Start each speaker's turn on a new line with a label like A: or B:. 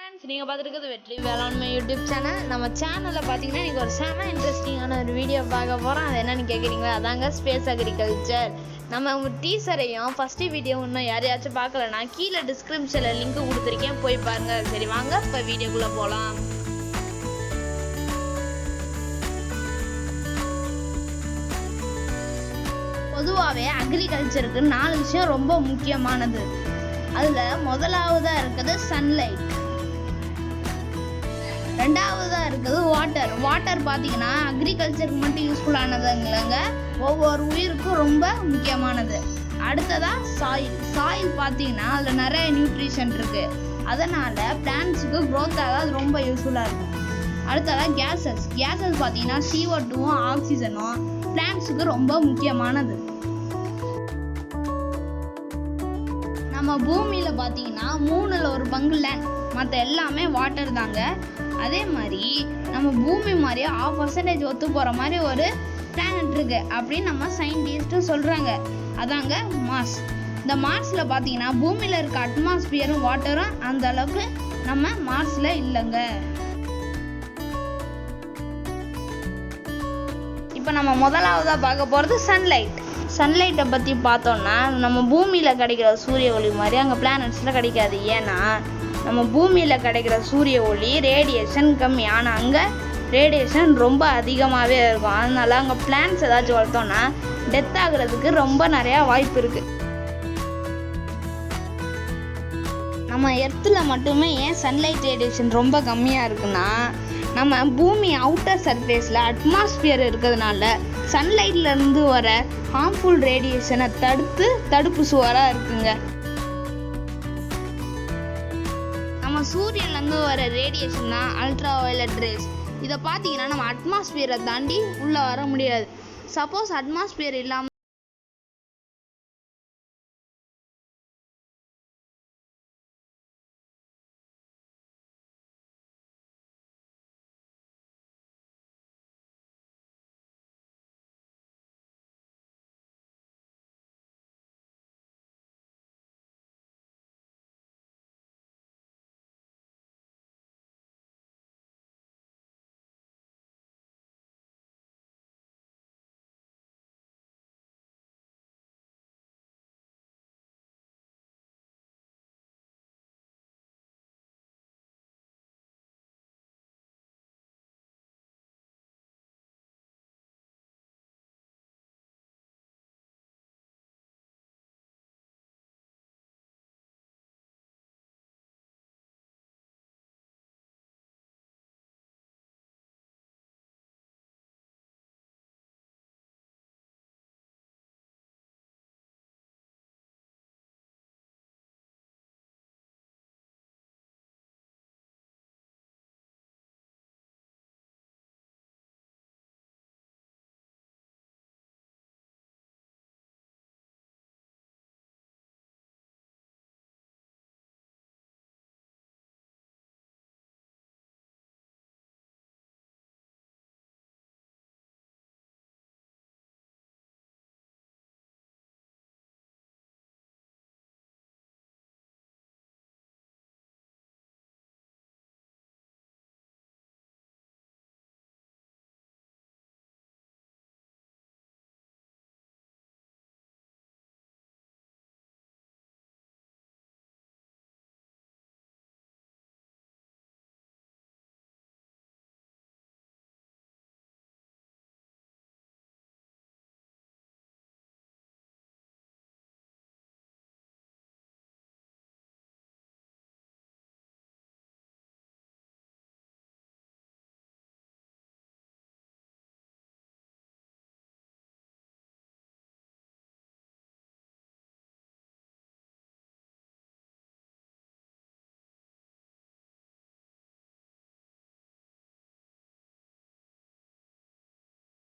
A: Friends, நீங்கள் பார்த்துருக்குது வெற்றி வேளாண்மை யூடியூப் சேனல். நம்ம சேனலில் பார்த்தீங்கன்னா இன்றைக்கி ஒரு செம இன்ட்ரெஸ்டிங்கான ஒரு வீடியோ பார்க்க போகிறோம். அது என்னென்னு கேட்குறீங்களா? அதாங்க ஸ்பேஸ் அக்ரிகல்ச்சர். நம்ம டீசரையும் ஃபஸ்ட்டு வீடியோ இன்னும் யாரையாச்சும் பார்க்கலன்னா கீழே டிஸ்கிரிப்ஷனில் லிங்க் கொடுத்துருக்கேன், போய் பாருங்கள். சரி வாங்க இப்போ வீடியோக்குள்ளே போகலாம். பொதுவாகவே அக்ரிகல்ச்சருக்கு 4 விஷயம் ரொம்ப முக்கியமானது. அதில் முதலாவதாக இருக்குது சன்லைட், ரெண்டாவதாக இருக்குது வாட்டர் பார்த்தீங்கன்னா அக்ரிகல்ச்சருக்கு மட்டும் யூஸ்ஃபுல்லானதுங்களங்க, ஒவ்வொரு உயிருக்கும் ரொம்ப முக்கியமானது. அடுத்ததாக சாயில் பார்த்தீங்கன்னா அதில் நிறைய நியூட்ரிஷன் இருக்குது, அதனால் பிளான்ட்ஸுக்கு க்ரோத் ஆக அது ரொம்ப யூஸ்ஃபுல்லாக இருக்கும். அடுத்ததாக கேஸஸ் பார்த்தீங்கன்னா CO2வும் ஆக்சிஜனும் பிளான்ட்ஸுக்கு ரொம்ப முக்கியமானது. நம்ம பூமியில் பார்த்தீங்கன்னா 3ல் 1 பங்கு லேண்ட், மற்ற எல்லாமே வாட்டர் தாங்க. அதே மாதிரி நம்ம பூமி மாதிரியே 1/2% ஒத்து போகிற மாதிரி ஒரு பிளானட் இருக்குது அப்படின்னு நம்ம சயின்டிஸ்ட்டும் சொல்கிறாங்க. அதாங்க மார்ஸ். இந்த மார்ஸில் பார்த்தீங்கன்னா பூமியில் இருக்க அட்மாஸ்பியரும் வாட்டரும் அந்த அளவுக்கு நம்ம மார்ஸில் இல்லைங்க. இப்போ நம்ம முதலாவதாக பார்க்க போகிறது சன்லைட்டை பற்றி பார்த்தோன்னா, நம்ம பூமியில் கிடைக்கிற சூரிய ஒளி மாதிரி அங்கே பிளானட்ஸில் கிடைக்காது. ஏன்னா நம்ம பூமியில் கிடைக்கிற சூரிய ஒளி ரேடியேஷன் கம்மி, ஆனால் அங்கே ரேடியேஷன் ரொம்ப அதிகமாகவே இருக்கும். அதனால அங்கே பிளான்ட்ஸ் ஏதாச்சும் வளர்த்தோன்னா டெத் ஆகுறதுக்கு ரொம்ப நிறையா வாய்ப்பு இருக்குது. நம்ம எர்த்தில் மட்டுமே ஏன் சன்லைட் ரேடியேஷன் ரொம்ப கம்மியாக இருக்குன்னா, நம்ம பூமி அவுட்டர் சர்ஃபேஸில் அட்மாஸ்பியர் இருக்கிறதுனால சன்லைட்லேருந்து வர ஹார்ம்ஃபுல் ரேடியேஷனை தடுப்பு சுவராக இருக்குங்க. நம்ம சூரியன்லேருந்து வர ரேடியேஷன் தான் அல்ட்ரா வயலட் ரேஸ். இதை பார்த்தீங்கன்னா நம்ம அட்மாஸ்பியரை தாண்டி உள்ளே வர முடியாது. சப்போஸ் அட்மாஸ்பியர் இல்லாமல்